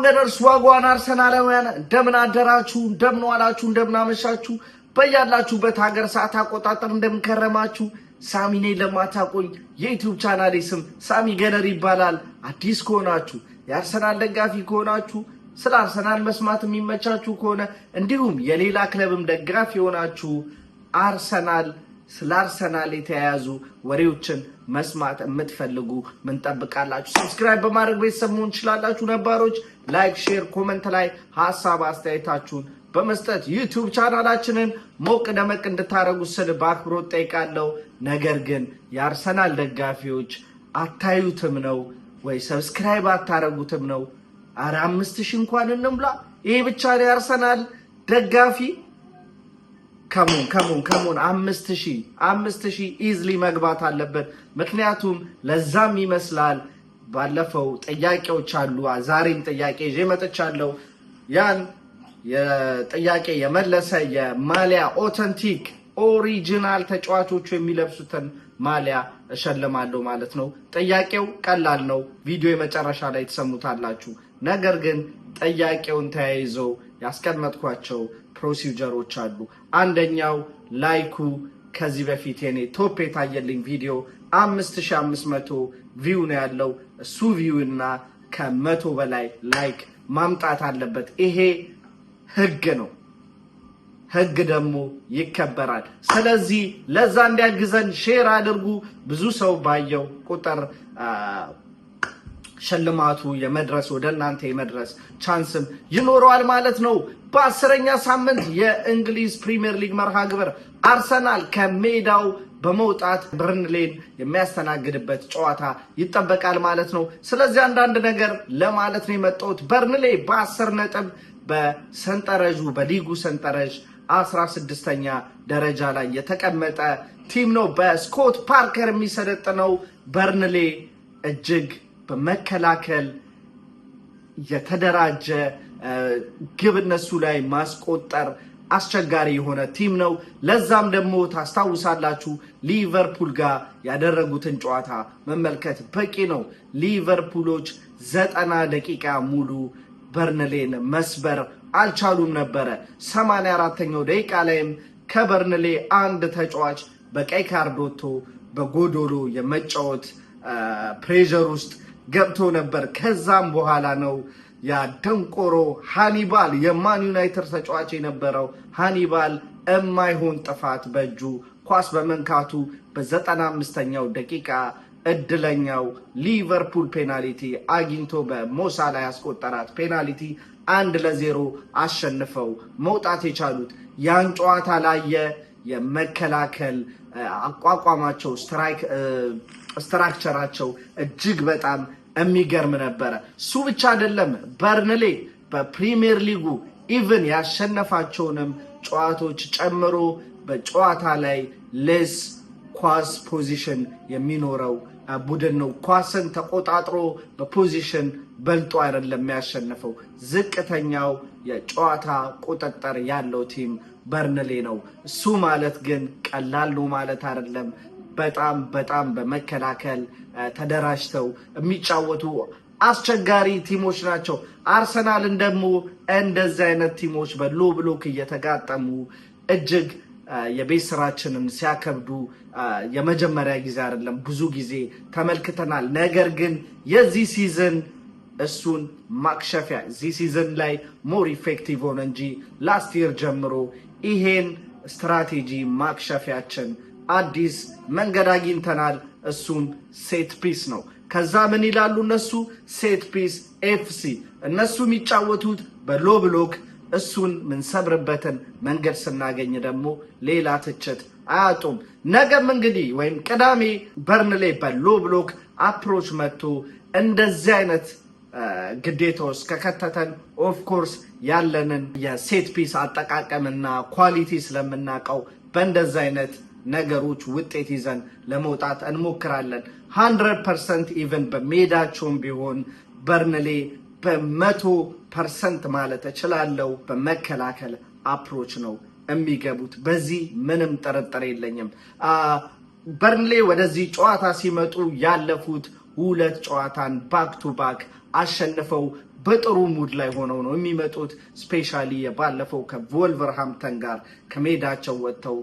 ዋንገነርስ ዋጓን አርሰናላውያን እንደምን አደራችሁ እንደምን ዋላችሁ እንደምን አመሻችሁ በያላችሁበት ሀገር ሰዓት አቆጣጠር እንደምን ከረማችሁ ሳሚ ነኝ ለማታቆኝ የዩቲዩብ ቻናሌ ስም ሳሚ ገነር ይባላል አዲስ ከሆናችሁ የአርሰናል ደጋፊ ከሆናችሁ ስለ አርሰናል መስማት የሚመቻችሁ ከሆነ እንዲሁም የሌላ ክለብም ደጋፊ ሆናችሁ አርሰናል ስለ አርሰናል የተያያዙ ወሬዎችን መስማት የምትፈልጉ ምን ጠብቃላችሁ ሰብስክራይብ በማድረግ ቤተሰብ መሆን ትችላላችሁ ነባሮች ላይክ ሼር ኮሜንት ላይ ሐሳብ አስተያየታችሁን በመስጠት ዩቲዩብ ቻናላችንን ሞቅ ደመቅ እንድታረጉ ስል በአክብሮት ጠይቃለሁ ነገር ግን የአርሰናል ደጋፊዎች አታዩትም ነው ወይ ሰብስክራይብ አታረጉትም ነው አረ 5000 እንኳን እንምላ ይሄ ብቻ ነው የአርሰናል ደጋፊ ከሞን 5000 ኢዝሊ መግባት አለበት ምክንያቱም ለዛም ይመስላል ባለፈው ጥያቄዎች አሉ ዛሬም ጥያቄ ይዤ መጥቻለሁ ያን የጥያቄ የመለሰ የማሊያ ኦተንቲክ ኦሪጂናል ተጫዋቾቹ የሚለብሱትን ማሊያ እሸልማለሁ ማለት ነው ጥያቄው ቀላል ነው ቪዲዮ የመጨረሻ ላይ ተሰሙታላችሁ ነገር ግን ጥያቄውን ተያይዘው ያስቀመጥኳቸው ፕሮሲጀሮች አሉ አንደኛው ላይኩ ከዚህ በፊት የኔ ቶፕ የታየልኝ ቪዲዮ 5500 ቪው ነው ያለው እሱ ቪው እና ከ100 በላይ ላይክ ማምጣት አለበት ይሄ ህግ ነው ህግ ደግሞ ይከበራል ስለዚህ ለዛ እንዲያግዘን ሼር አድርጉ ብዙ ሰው ባየው ቁጥር ሽልማቱ የመድረስ ወደናንተ የመድረስ ቻንስም ይኖረዋል ማለት ነው በ10ኛ ሳምንት የእንግሊዝ ፕሪሚየር ሊግ መርሃ ግብር አርሰናል ከሜዳው በመውጣት በርንሌን የሚያስተናግድበት ጨዋታ ይጠበቃል ማለት ነው ስለዚህ አንዳንድ ነገር ለማለት ነው የመጣሁት በርንሌ በ10 ነጥብ በሰንጠረዡ በሊጉ ሰንጠረዥ 16ኛ ደረጃ ላይ የተቀመጠ ቲም ነው በስኮት ፓርከር የሚሰለጥነው በርንሌ እጅግ በመከላከል የተደራጀ ግብ እነሱ ላይ ማስቆጠር አስቸጋሪ የሆነ ቲም ነው ለዛም ደግሞ ታስታውሳላችሁ ሊቨርፑል ጋር ያደረጉትን ጨዋታ መመልከት በቂ ነው ሊቨርፑሎች 90 ደቂቃ ሙሉ በርንሌን መስበር አልቻሉም ነበር 84ኛው ደቂቃ ላይም ከበርንሌ አንድ ተጫዋች በቀይ ካርድ ወጥቶ በጎዶሎ የመጫወት ፕሬሸር ውስጥ ገብቶ ነበር ከዛም በኋላ ነው ያ ደንቆሮ ሃኒባል የማን ዩናይትድ ተጫዋች የነበረው ሃኒባል የማይሆን ጥፋት በእጁ ኳስ በመንካቱ በ95ኛው ደቂቃ እድለኛው ሊቨርፑል ፔናልቲ አግኝቶ በሞሳላ ያስቆጠራት ፔናልቲ 1-0 አሸንፈው መውጣት የቻሉት ያን ጨዋታ ላይ የመከላከል አቋቋማቸው ስትራክቸራቸው እጅግ በጣም የሚገርም ነበር እሱ ብቻ አይደለም በርንሌ በፕሪሚየር ሊጉ ኢቭን ያሸነፋቸውንም ጨዋታዎች ጨምሮ በጨዋታ ላይ ሌስ ኳስ ፖዚሽን የሚኖረው ቡድን ነው ኳስን ተቆጣጥሮ በፖዚሽን በልጦ አይደለም የሚያሸንፈው ዝቅተኛው የጨዋታ ቁጥጥር ያለው ቲም በርንሌ ነው እሱ ማለት ግን ቀላል ነው ማለት አይደለም በጣም በመከላከል ተደራጅተው የሚጫወቱ አስቸጋሪ ቲሞች ናቸው አርሰናልን ደግሞ እንደዚህ አይነት ቲሞች በሎ ብሎክ እየተጋጠሙ እጅግ የቤት ስራችንን ሲያከብዱ የመጀመሪያ ጊዜ አይደለም ብዙ ጊዜ ተመልክተናል ነገር ግን የዚህ ሲዝን እሱን ማክሸፊያ እዚህ ሲዝን ላይ ሞር ኢፌክቲቭ ሆነ እንጂ ላስት ይር ጀምሮ ይሄን ስትራቴጂ ማክሸፊያችን አዲስ መንገድ አግኝተናል እሱም ሴት ፒስ ነው ከዛ ምን ይላሉ እነሱ ሴት ፒስ ኤፍሲ እነሱ የሚጫወቱት በሎ ብሎክ እሱን ምን ሰብርበትን መንገድ ስናገኝ ደግሞ ሌላ ትችት አያጡም ነገም እንግዲህ ወይም ቅዳሜ በርንሌ በሎ ብሎክ አፕሮች መጥቶ እንደዚህ አይነት ግዴታውስ ከከተተን ኦፍ ኮርስ ያለንን የሴት ፒስ አጠቃቀምና ኳሊቲ ስለምናቀው በእንደዚህ አይነት ነገሮች ውጤት ይዘን ለመውጣት እንሞክራለን 100% ኢቭን በሜዳቸውም ቢሆን በርንሌ በ100% ማለት እችላለሁ በመከላከል አፕሮች ነው የሚገቡት በዚህ ምንም ጥርጥር የለኝም በርንሌ ወደዚህ ጨዋታ ሲመጡ ያለፉት ሁለት ጨዋታን ባክ ቱ ባክ አሸንፈው በጥሩ ሙድ ላይ ሆነው ነው የሚመጡት። ስፔሻሊ የባለፈው ከቮልቨርሃምፕተን ጋር ከሜዳቸው ወጥተው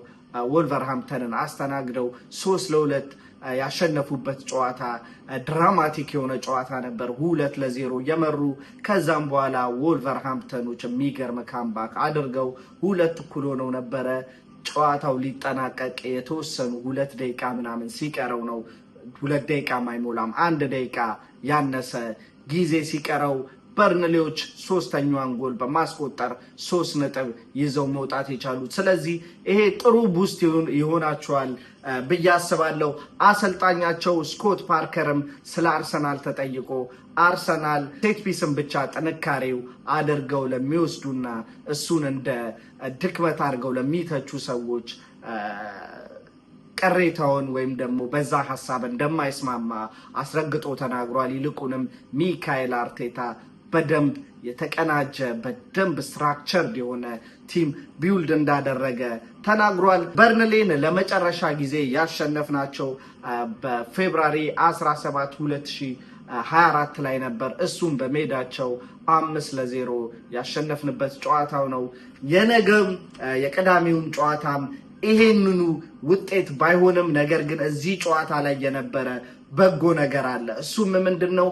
ወልቨርሃምፕተንን አስተናግደው 3-2 ያሸነፉበት ጨዋታ ድራማቲክ የሆነ ጨዋታ ነበር። 2-0 የመሩ ከዛም በኋላ ወልቨርሃምፕተኖች የሚገርም ካምባክ አድርገው 2-1 ሆነው ነበረ ጨዋታው ሊጠናቀቅ የተወሰኑ 2 ደቂቃ ምናምን ሲቀረው ነው 2 ደቂቃ ማይሞላም 1 ደቂቃ ያነሰ ጊዜ ሲቀረው በርንሌዎች ሶስተኛዋን ጎል በማስቆጠር 3 ነጥብ ይዘው መውጣት የቻሉት። ስለዚህ ይሄ ጥሩ ቡስት ይሆናቸዋል ብዬ አስባለሁ። አሰልጣኛቸው ስኮት ፓርከርም ስለ አርሰናል ተጠይቆ አርሰናል ሴት ፒስን ብቻ ጥንካሬው አድርገው ለሚወስዱና እሱን እንደ ድክመት አድርገው ለሚተቹ ሰዎች ቅሬታውን ወይም ደግሞ በዛ ሐሳብ እንደማይስማማ አስረግጦ ተናግሯል። ይልቁንም ሚካኤል አርቴታ በደንብ የተቀናጀ በደንብ ስትራክቸርድ የሆነ ቲም ቢውልድ እንዳደረገ ተናግሯል። በርንሌን ለመጨረሻ ጊዜ ያሸነፍናቸው በፌብራሪ 17 2024 ላይ ነበር። እሱም በሜዳቸው 5-0 ያሸነፍንበት ጨዋታው ነው። የነገው የቅዳሜውን ጨዋታም ይሄንኑ ውጤት ባይሆንም ነገር ግን እዚህ ጨዋታ ላይ የነበረ በጎ ነገር አለ። እሱም ምንድነው?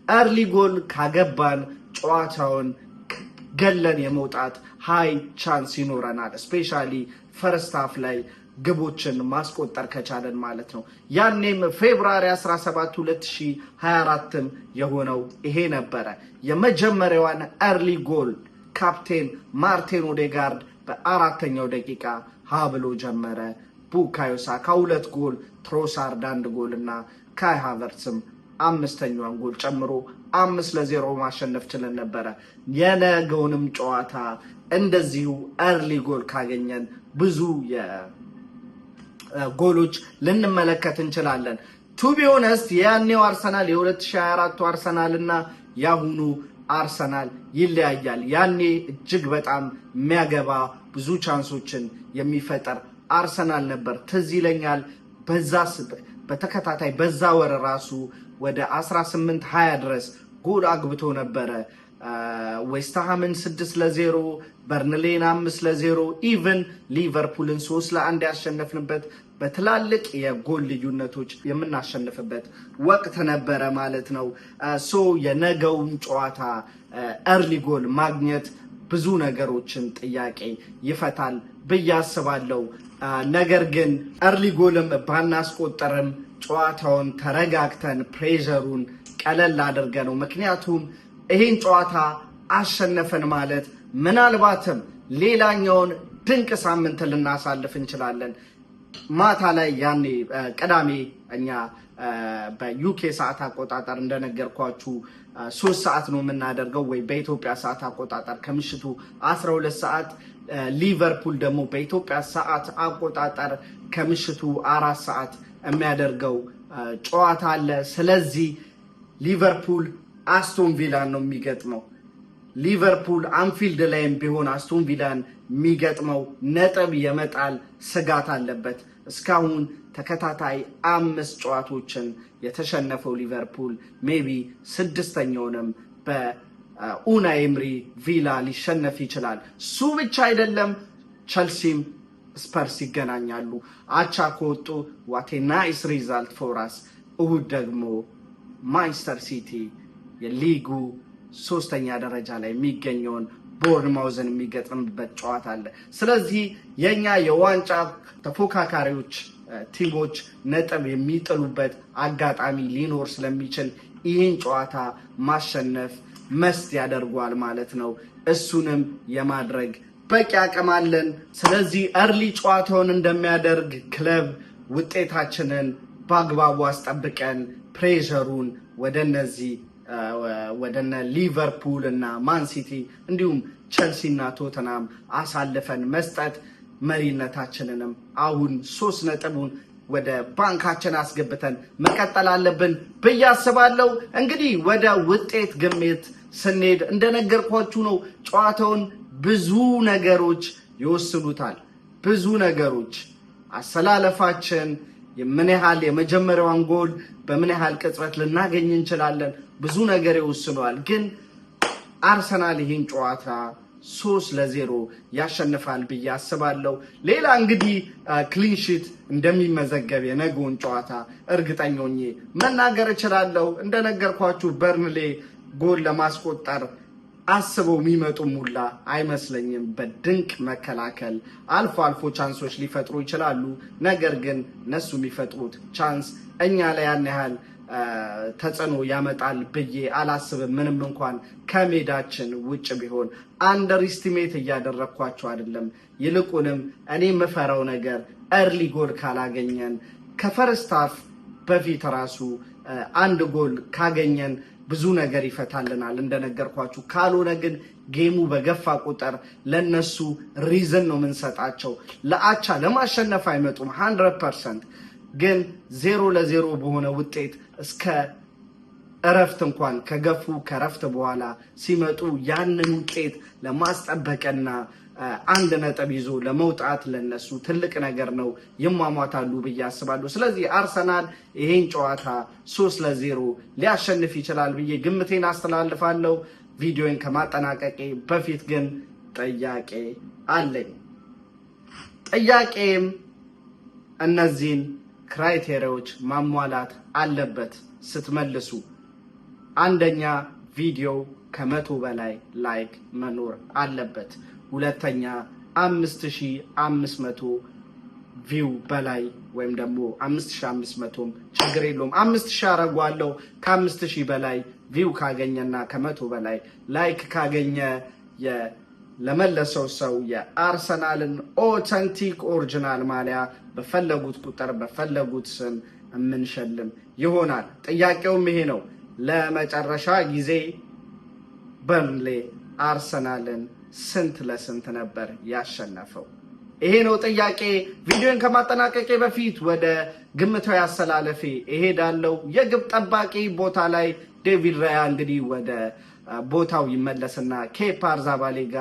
ኤርሊ ጎል ካገባን ጨዋታውን ገለን የመውጣት ሃይ ቻንስ ይኖረናል። ስፔሻሊ ፈርስት ሃፍ ላይ ግቦችን ማስቆጠር ከቻለን ማለት ነው። ያኔም ፌብሩዋሪ 17 2024 የሆነው ይሄ ነበረ። የመጀመሪያዋን ኤርሊ ጎል ካፕቴን ማርቲን ኦዴጋርድ በ4ኛው ደቂቃ ብሎ ጀመረ። ቡካዮ ሳካ 2 ጎል፣ ትሮሳርድ 1 ጎል እና ካይ ሃቨርትስም 5ኛዋን ጎል ጨምሮ 5-0 ማሸነፍ ችለን ነበረ። የነገውንም ጨዋታ እንደዚሁ ኤርሊ ጎል ካገኘን ብዙ ጎሎች ልንመለከት እንችላለን። ቱ ቢ ኦነስት ያኔው አርሰናል የ2024 አርሰናል እና ያሁኑ አርሰናል ይለያያል። ያኔ እጅግ በጣም የሚያገባ ብዙ ቻንሶችን የሚፈጠር አርሰናል ነበር። ትዝ ይለኛል በተከታታይ በዛ ወር ራሱ ወደ 18-20 ድረስ ጎል አግብቶ ነበረ። ዌስትሃምን 6-0፣ በርንሌን 5-0፣ ኢቨን ሊቨርፑልን 3-1 ያሸነፍንበት በትላልቅ የጎል ልዩነቶች የምናሸንፍበት ወቅት ነበረ ማለት ነው። የነገውን ጨዋታ ኤርሊ ጎል ማግኘት ብዙ ነገሮችን ጥያቄ ይፈታል ብዬ አስባለሁ። ነገር ግን ኤርሊ ጎልም ባናስቆጠርም ጨዋታውን ተረጋግተን ፕሬሸሩን ቀለል አድርገ ነው። ምክንያቱም ይሄን ጨዋታ አሸነፈን ማለት ምናልባትም ሌላኛውን ድንቅ ሳምንት ልናሳልፍ እንችላለን። ማታ ላይ ያኔ ቅዳሜ እኛ በዩኬ ሰዓት አቆጣጠር እንደነገርኳችሁ 3 ሰዓት ነው የምናደርገው፣ ወይ በኢትዮጵያ ሰዓት አቆጣጠር ከምሽቱ 12 ሰዓት። ሊቨርፑል ደግሞ በኢትዮጵያ ሰዓት አቆጣጠር ከምሽቱ 4 ሰዓት የሚያደርገው ጨዋታ አለ። ስለዚህ ሊቨርፑል አስቶን ቪላን ነው የሚገጥመው። ሊቨርፑል አንፊልድ ላይም ቢሆን አስቶን ቪላን የሚገጥመው ነጥብ የመጣል ስጋት አለበት። እስካሁን ተከታታይ 5 ጨዋታዎችን የተሸነፈው ሊቨርፑል ሜቢ 6ኛውንም በኡናይ ኤምሪ ቪላ ሊሸነፍ ይችላል። እሱ ብቻ አይደለም፣ ቸልሲም ስፐርስ ይገናኛሉ። አቻ ከወጡ ዋት ኤ ናይስ ሪዛልት ፎር አስ። እሁድ ደግሞ ማንቸስተር ሲቲ የሊጉ 3ኛ ደረጃ ላይ የሚገኘውን ቦርንማውዝን የሚገጥምበት ጨዋታ አለ። ስለዚህ የኛ የዋንጫ ተፎካካሪዎች ቲሞች ነጥብ የሚጥሉበት አጋጣሚ ሊኖር ስለሚችል ይህን ጨዋታ ማሸነፍ መስት ያደርጓል ማለት ነው። እሱንም የማድረግ በቂ አቅም አለን። ስለዚህ ኤርሊ ጨዋታውን እንደሚያደርግ ክለብ ውጤታችንን በአግባቡ አስጠብቀን ፕሬሸሩን ወደነ ሊቨርፑል እና ማን ሲቲ እንዲሁም ቸልሲ እና ቶተናም አሳልፈን መስጠት መሪነታችንንም አሁን 3 ነጥቡን ወደ ባንካችን አስገብተን መቀጠል አለብን ብዬ አስባለሁ። እንግዲህ ወደ ውጤት ግምት ስንሄድ እንደነገርኳችሁ ነው። ጨዋታውን ብዙ ነገሮች ይወስኑታል። ብዙ ነገሮች አሰላለፋችን ምን ያህል የመጀመሪያውን ጎል በምን ያህል ቅጽበት ልናገኝ እንችላለን፣ ብዙ ነገር ይወስኗል። ግን አርሰናል ይህን ጨዋታ 3-0 ያሸንፋል ብዬ አስባለሁ። ሌላ እንግዲህ ክሊንሺት እንደሚመዘገብ የነገውን ጨዋታ እርግጠኛ ሆኜ መናገር እችላለሁ። እንደነገርኳችሁ በርንሌ ጎል ለማስቆጠር አስበው የሚመጡ ሙላ አይመስለኝም። በድንቅ መከላከል አልፎ አልፎ ቻንሶች ሊፈጥሩ ይችላሉ። ነገር ግን እነሱ የሚፈጥሩት ቻንስ እኛ ላይ ያን ያህል ተጽዕኖ ያመጣል ብዬ አላስብም። ምንም እንኳን ከሜዳችን ውጭ ቢሆን አንደርስቲሜት እያደረግኳቸው አይደለም። ይልቁንም እኔ የምፈራው ነገር እርሊ ጎል ካላገኘን ከፈርስት ሃፍ በፊት ራሱ አንድ ጎል ካገኘን ብዙ ነገር ይፈታልናል እንደነገርኳችሁ። ካልሆነ ግን ጌሙ በገፋ ቁጥር ለነሱ ሪዝን ነው የምንሰጣቸው። ለአቻ ለማሸነፍ አይመጡም 100%። ግን 0-0 በሆነ ውጤት እስከ እረፍት እንኳን ከገፉ ከረፍት በኋላ ሲመጡ ያንን ውጤት ለማስጠበቅና አንድ ነጥብ ይዞ ለመውጣት ለነሱ ትልቅ ነገር ነው፣ ይሟሟታሉ ብዬ አስባለሁ። ስለዚህ አርሰናል ይሄን ጨዋታ 3-0 ሊያሸንፍ ይችላል ብዬ ግምቴን አስተላልፋለሁ። ቪዲዮን ከማጠናቀቄ በፊት ግን ጥያቄ አለኝ። ጥያቄም እነዚህን ክራይቴሪያዎች ማሟላት አለበት ስትመልሱ። አንደኛ ቪዲዮ ከ100 በላይ ላይክ መኖር አለበት። ሁለተኛ 5500 ቪው በላይ ወይም ደግሞ 5500ም ችግር የለውም 5000 አረጋለሁ። ከ5000 በላይ ቪው ካገኘና ከ100 በላይ ላይክ ካገኘ ለመለሰው ሰው የአርሰናልን ኦተንቲክ ኦሪጂናል ማሊያ በፈለጉት ቁጥር በፈለጉት ስም የምንሸልም ይሆናል። ጥያቄውም ይሄ ነው። ለመጨረሻ ጊዜ በርንሌ አርሰናልን ስንት ለስንት ነበር ያሸነፈው? ይሄ ነው ጥያቄ። ቪዲዮን ከማጠናቀቄ በፊት ወደ ግምታዊ አሰላለፌ እሄዳለሁ። የግብ ጠባቂ ቦታ ላይ ዴቪድ ራያ እንግዲህ ወደ ቦታው ይመለስና ኬፓ አሪዛባላጋ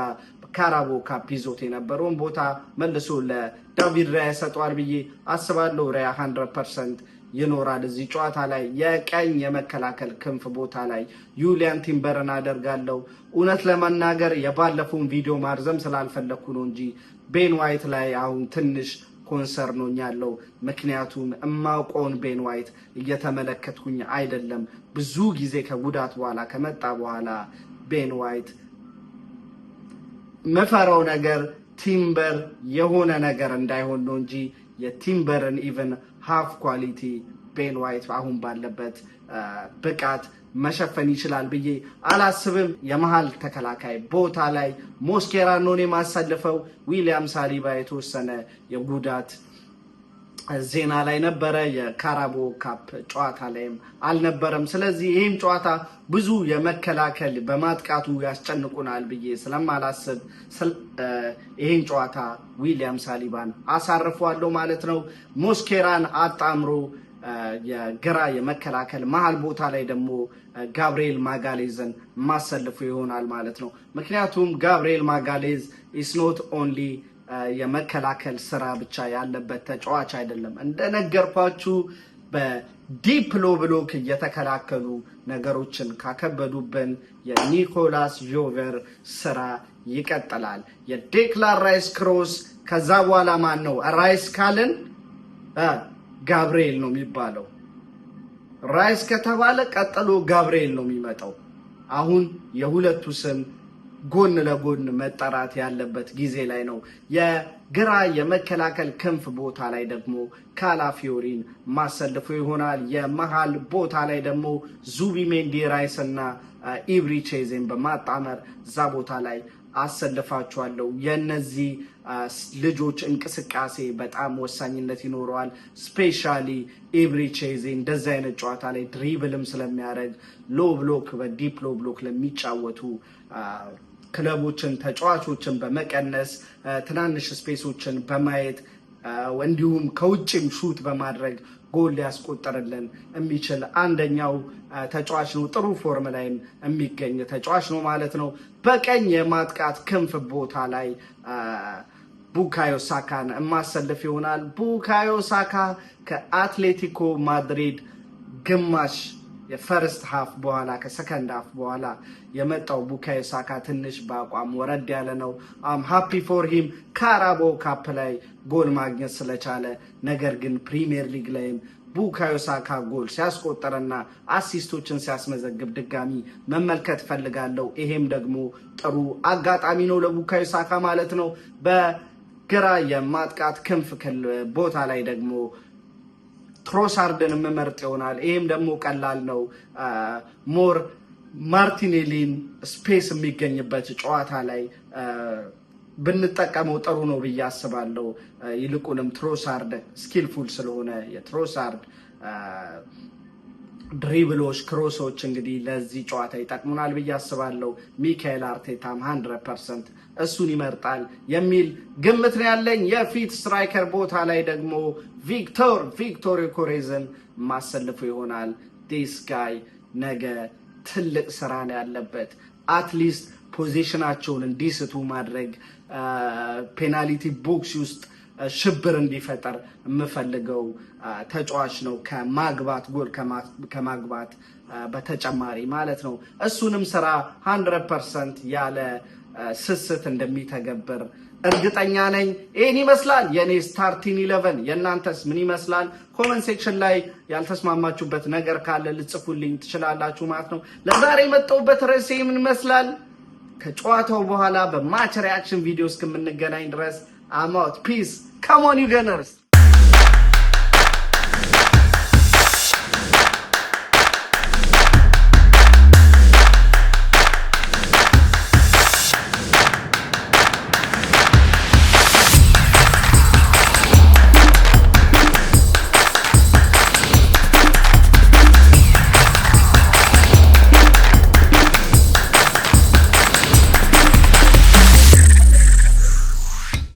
ካራቦ ካፕ ይዞት የነበረውን ቦታ መልሶ ለዴቪድ ራያ ሰጥቷል ብዬ አስባለሁ። ራያ 100% ይኖራል እዚህ ጨዋታ ላይ። የቀኝ የመከላከል ክንፍ ቦታ ላይ ዩሊያን ቲምበርን አደርጋለሁ። እውነት ለመናገር የባለፈውን ቪዲዮ ማርዘም ስላልፈለኩ ነው እንጂ ቤን ዋይት ላይ አሁን ትንሽ ኮንሰርኖኝ ያለው፣ ምክንያቱም እማውቀውን ቤን ዋይት እየተመለከትኩኝ አይደለም። ብዙ ጊዜ ከጉዳት በኋላ ከመጣ በኋላ ቤን ዋይት መፈራው ነገር ቲምበር የሆነ ነገር እንዳይሆን ነው እንጂ የቲምበርን ኢቨን ሃፍ ኳሊቲ ቤን ዋይት አሁን ባለበት ብቃት መሸፈን ይችላል ብዬ አላስብም። የመሃል ተከላካይ ቦታ ላይ ሞስኬራ ነው የማሳልፈው። ዊሊያም ሳሊባ የተወሰነ የጉዳት ዜና ላይ ነበረ፣ የካራቦ ካፕ ጨዋታ ላይም አልነበረም። ስለዚህ ይህም ጨዋታ ብዙ የመከላከል በማጥቃቱ ያስጨንቁናል ብዬ ስለማላስብ ይህን ጨዋታ ዊሊያም ሳሊባን አሳርፈዋለሁ ማለት ነው። ሞስኬራን አጣምሮ የግራ የመከላከል መሃል ቦታ ላይ ደግሞ ጋብሪኤል ማጋሌዝን ማሰልፉ ይሆናል ማለት ነው። ምክንያቱም ጋብሪኤል ማጋሌዝ ኢስ ኖት ኦንሊ የመከላከል ስራ ብቻ ያለበት ተጫዋች አይደለም። እንደነገርኳችሁ በዲፕ ሎ ብሎክ እየተከላከሉ ነገሮችን ካከበዱብን የኒኮላስ ጆቨር ስራ ይቀጥላል። የዴክላን ራይስ ክሮስ ከዛ በኋላ ማን ነው? ራይስ ካልን ጋብሪኤል ነው የሚባለው። ራይስ ከተባለ ቀጥሎ ጋብሪኤል ነው የሚመጣው። አሁን የሁለቱ ስም ጎን ለጎን መጠራት ያለበት ጊዜ ላይ ነው። የግራ የመከላከል ክንፍ ቦታ ላይ ደግሞ ካላፊዮሪን ማሰልፎ ይሆናል። የመሃል ቦታ ላይ ደግሞ ዙቢሜንዲ፣ ራይስ እና ኢብሪቼዜን በማጣመር እዛ ቦታ ላይ አሰልፋቸዋለሁ። የነዚህ ልጆች እንቅስቃሴ በጣም ወሳኝነት ይኖረዋል። ስፔሻሊ ኢብሪቼዜ እንደዚህ አይነት ጨዋታ ላይ ድሪብልም ስለሚያደርግ ሎ ብሎክ በዲፕ ሎ ብሎክ ለሚጫወቱ ክለቦችን ተጫዋቾችን በመቀነስ ትናንሽ ስፔሶችን በማየት እንዲሁም ከውጭም ሹት በማድረግ ጎል ሊያስቆጥርልን የሚችል አንደኛው ተጫዋች ነው። ጥሩ ፎርም ላይ የሚገኝ ተጫዋች ነው ማለት ነው። በቀኝ የማጥቃት ክንፍ ቦታ ላይ ቡካዮ ሳካን የማሰልፍ ይሆናል። ቡካዮ ሳካ ከአትሌቲኮ ማድሪድ ግማሽ የፈርስት ሃፍ በኋላ ከሰከንድ ሃፍ በኋላ የመጣው ቡካዮ ሳካ ትንሽ በአቋም ወረድ ያለ ነው። ሃፒ ፎር ሂም ካራቦ ካፕ ላይ ጎል ማግኘት ስለቻለ፣ ነገር ግን ፕሪሚየር ሊግ ላይም ቡካዮ ሳካ ጎል ሲያስቆጠርና አሲስቶችን ሲያስመዘግብ ድጋሚ መመልከት ፈልጋለሁ። ይሄም ደግሞ ጥሩ አጋጣሚ ነው ለቡካዮ ሳካ ማለት ነው። በግራ የማጥቃት ክንፍ ቦታ ላይ ደግሞ ትሮሳርድን የምመርጥ ይሆናል። ይሄም ደግሞ ቀላል ነው። ሞር ማርቲኔሊን ስፔስ የሚገኝበት ጨዋታ ላይ ብንጠቀመው ጥሩ ነው ብዬ አስባለሁ። ይልቁንም ትሮሳርድ ስኪልፉል ስለሆነ የትሮሳርድ ድሪብሎች፣ ክሮሶች እንግዲህ ለዚህ ጨዋታ ይጠቅሙናል ብዬ አስባለሁ። ሚካኤል አርቴታም 100% እሱን ይመርጣል የሚል ግምት ነው ያለኝ። የፊት ስትራይከር ቦታ ላይ ደግሞ ቪክቶር ዮኬሬዝን ማሰልፉ ይሆናል። ዲስ ጋይ ነገ ትልቅ ስራ ነው ያለበት። አትሊስት ፖዚሽናቸውን እንዲስቱ ማድረግ፣ ፔናልቲ ቦክስ ውስጥ ሽብር እንዲፈጠር የምፈልገው ተጫዋች ነው። ጎል ከማግባት በተጨማሪ ማለት ነው። እሱንም ስራ 100% ያለ ስስት እንደሚተገብር እርግጠኛ ነኝ። ይህን ይመስላል የኔ ስታርቲንግ 11። የእናንተስ ምን ይመስላል? ኮመንት ሴክሽን ላይ ያልተስማማችሁበት ነገር ካለ ልጽፉልኝ ትችላላችሁ ማለት ነው። ለዛሬ የመጣሁበት ርዕሴ ምን ይመስላል? ከጨዋታው በኋላ በማች ሪያክሽን ቪዲዮ እስከምንገናኝ ድረስ I'm out. Peace. Come on, you Gunners.